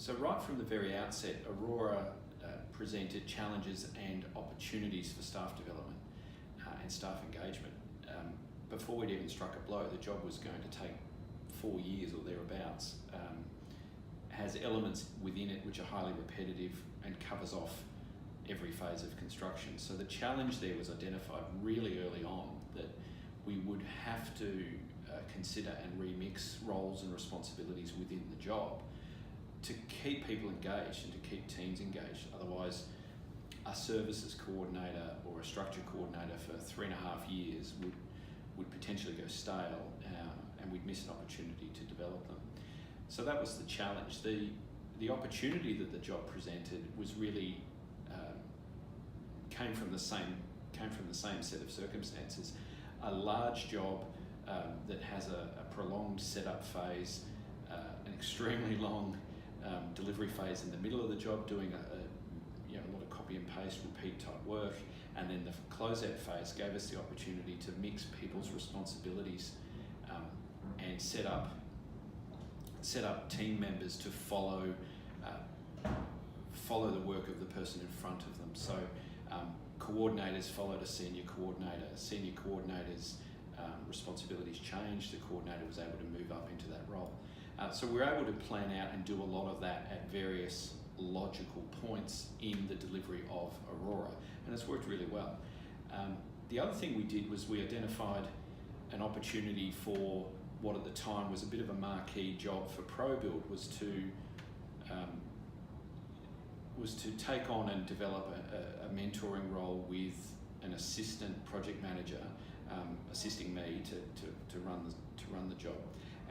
So right from the very outset, Aurora presented challenges and opportunities for staff development and staff engagement. Before we'd even struck a blow, the job was going to take 4 years or thereabouts. Has elements within it which are highly repetitive and covers off every phase of construction. So the challenge there was identified really early on that we would have to consider and remix roles and responsibilities within the job to keep people engaged and to keep teams engaged. Otherwise, a services coordinator or a structure coordinator for 3.5 years would potentially go stale, and we'd miss an opportunity to develop them. So that was the challenge. The opportunity that the job presented was really came from the same set of circumstances. A large job that has a prolonged setup phase, an extremely long delivery phase in the middle of the job, doing a lot of copy and paste, repeat type work, and then the closeout phase gave us the opportunity to mix people's responsibilities and set up team members to follow the work of the person in front of them. So coordinators followed a senior coordinator. Senior coordinators' responsibilities changed. The coordinator was able to move up into that role. So we're able to plan out and do a lot of that at various logical points in the delivery of Aurora, and it's worked really well. The other thing we did was we identified an opportunity for what at the time was a bit of a marquee job for ProBuild, was to take on and develop a mentoring role with an assistant project manager assisting me to run the job.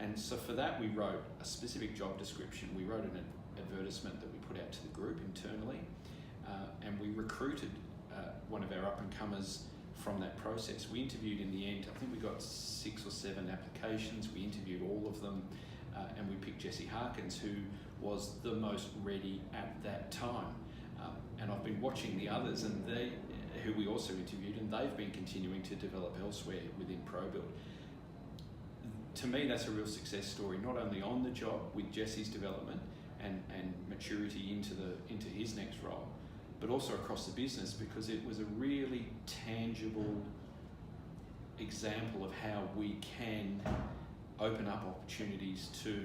And so for that we wrote a specific job description. We wrote an advertisement that we put out to the group internally, and we recruited one of our up-and-comers from that process. We interviewed in the end, I think we got 6 or 7 applications. We interviewed all of them, and we picked Jessie Harkins, who was the most ready at that time. And I've been watching the others, and who we also interviewed, and they've been continuing to develop elsewhere within ProBuild. To me, that's a real success story, not only on the job with Jessie's development and maturity into his next role, but also across the business, because it was a really tangible example of how we can open up opportunities to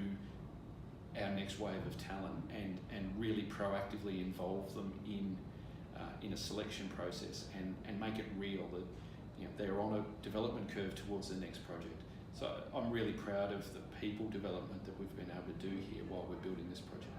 our next wave of talent and really proactively involve them in a selection process and make it real that they're on a development curve towards the next project. So I'm really proud of the people development that we've been able to do here while we're building this project.